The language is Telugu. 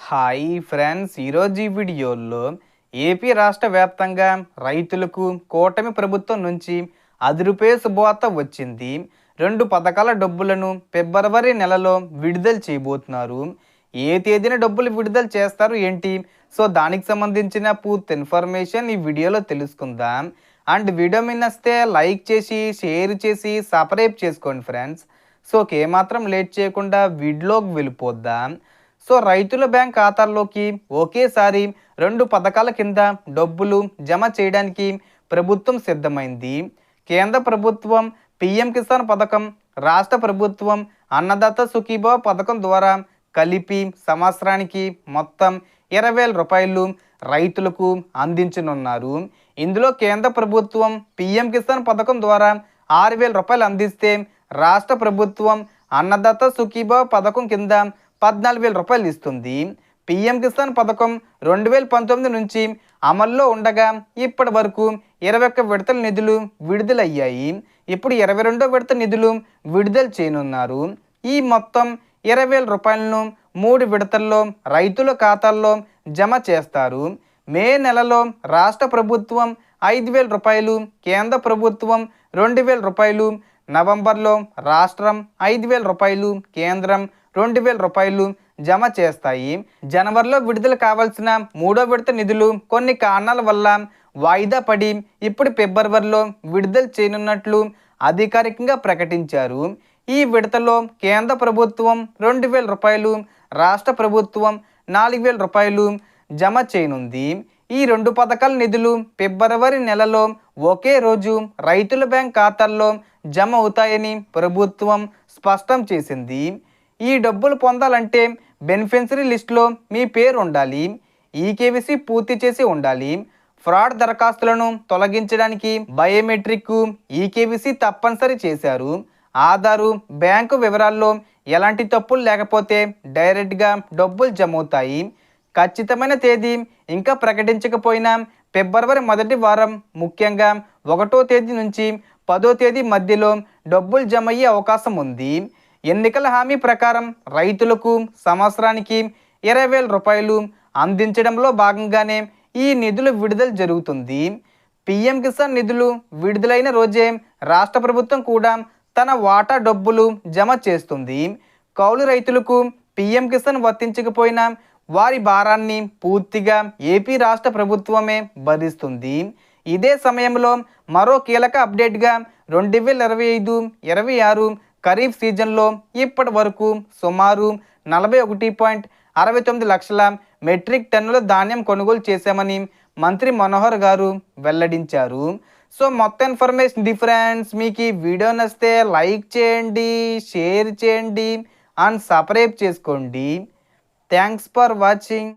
హాయ్ ఫ్రెండ్స్, ఈరోజు ఈ వీడియోలో ఏపీ రాష్ట్ర వ్యాప్తంగా రైతులకు కూటమి ప్రభుత్వం నుంచి రూ. 10 శుభవార్త వచ్చింది. 2 పథకాల డబ్బులను ఫిబ్రవరి నెలలో విడుదల చేయబోతున్నారు. ఏ తేదీన డబ్బులు విడుదల చేస్తారు ఏంటి? సో దానికి సంబంధించిన పూర్తి ఇన్ఫర్మేషన్ ఈ వీడియోలో తెలుసుకుందాం. అండ్ వీడియో మీద నచ్చితే లైక్ చేసి, షేర్ చేసి, సబ్స్క్రైబ్ చేసుకోండి ఫ్రెండ్స్. సో ఏమాత్రం లేట్ చేయకుండా వీడియోలోకి వెళ్ళిపోద్దాం. సో రైతుల బ్యాంక్ ఖాతాల్లోకి ఒకేసారి 2 పథకాల కింద డబ్బులు జమ చేయడానికి ప్రభుత్వం సిద్ధమైంది. కేంద్ర ప్రభుత్వం పీఎం కిసాన్ పథకం, రాష్ట్ర ప్రభుత్వం అన్నదాత సుఖీభవ పథకం ద్వారా కలిపి సంవత్సరానికి మొత్తం 20,000 రూపాయలు రైతులకు అందించనున్నారు. ఇందులో కేంద్ర ప్రభుత్వం పీఎం కిసాన్ పథకం ద్వారా 6,000 రూపాయలు అందిస్తే, రాష్ట్ర ప్రభుత్వం అన్నదాత సుఖీభవ పథకం కింద 14,000 రూపాయలు ఇస్తుంది. పీఎం కిసాన్ పథకం 2019 నుంచి అమల్లో ఉండగా ఇప్పటి వరకు 21 విడతల నిధులు విడుదలయ్యాయి. ఇప్పుడు 22వ విడత నిధులు విడుదల చేయనున్నారు. ఈ మొత్తం 20,000 రూపాయలను 3 విడతల్లో రైతుల ఖాతాల్లో జమ చేస్తారు. మే నెలలో రాష్ట్ర ప్రభుత్వం 5,000 రూపాయలు, కేంద్ర ప్రభుత్వం 2,000 రూపాయలు, నవంబర్లో రాష్ట్రం 5,000 రూపాయలు, కేంద్రం 2,000 రూపాయలు జమ చేస్తాయి. జనవరిలో విడుదల కావాల్సిన 3వ విడత నిధులు కొన్ని కారణాల వల్ల వాయిదా పడి ఇప్పుడు ఫిబ్రవరిలో విడుదల చేయనున్నట్లు అధికారికంగా ప్రకటించారు. ఈ విడతలో కేంద్ర ప్రభుత్వం 2,000 రూపాయలు, రాష్ట్ర ప్రభుత్వం 4,000 రూపాయలు జమ చేయనుంది. ఈ 2 పథకాల నిధులు ఫిబ్రవరి నెలలో ఒకే రోజు రైతుల బ్యాంక్ ఖాతాల్లో జమ అవుతాయని ప్రభుత్వం స్పష్టం చేసింది. ఈ డబ్బులు పొందాలంటే బెనిఫిషరీ లిస్టులో మీ పేరు ఉండాలి, ఈకేవీసీ పూర్తి చేసి ఉండాలి. ఫ్రాడ్ దరఖాస్తులను తొలగించడానికి బయోమెట్రిక్, ఈకేవీసీ తప్పనిసరి చేశారు. ఆధారు, బ్యాంకు వివరాల్లో ఎలాంటి తప్పులు లేకపోతే డైరెక్ట్గా డబ్బులు జమ అవుతాయి. ఖచ్చితమైన తేదీ ఇంకా ప్రకటించకపోయినా ఫిబ్రవరి మొదటి వారం, ముఖ్యంగా 1వ తేదీ నుంచి 10వ తేదీ మధ్యలో డబ్బులు జమ అయ్యే అవకాశం ఉంది. ఎన్నికల హామీ ప్రకారం రైతులకు సంవత్సరానికి 20,000 రూపాయలు అందించడంలో భాగంగానే ఈ నిధులు విడుదల జరుగుతుంది. పీఎం కిసాన్ నిధులు విడుదలైన రోజే రాష్ట్ర ప్రభుత్వం కూడా తన వాటా డబ్బులు జమ చేస్తుంది. కౌలు రైతులకు పీఎం కిసాన్ వర్తించకపోయినా వారి భారాన్ని పూర్తిగా ఏపీ రాష్ట్ర ప్రభుత్వమే భరిస్తుంది. ఇదే సమయంలో మరో కీలక అప్డేట్గా 2025-26 ఖరీఫ్ సీజన్లో ఇప్పటి వరకు సుమారు 41.69 లక్షల మెట్రిక్ టన్నుల ధాన్యం కొనుగోలు చేశామని మంత్రి మనోహర్ గారు వెల్లడించారు. సో మొత్తం ఇన్ఫర్మేషన్ డిఫరెన్స్. మీకు ఈ వీడియో నచ్చితే లైక్ చేయండి, షేర్ చేయండి అండ్ సబ్స్క్రైబ్ చేసుకోండి. Thanks for watching.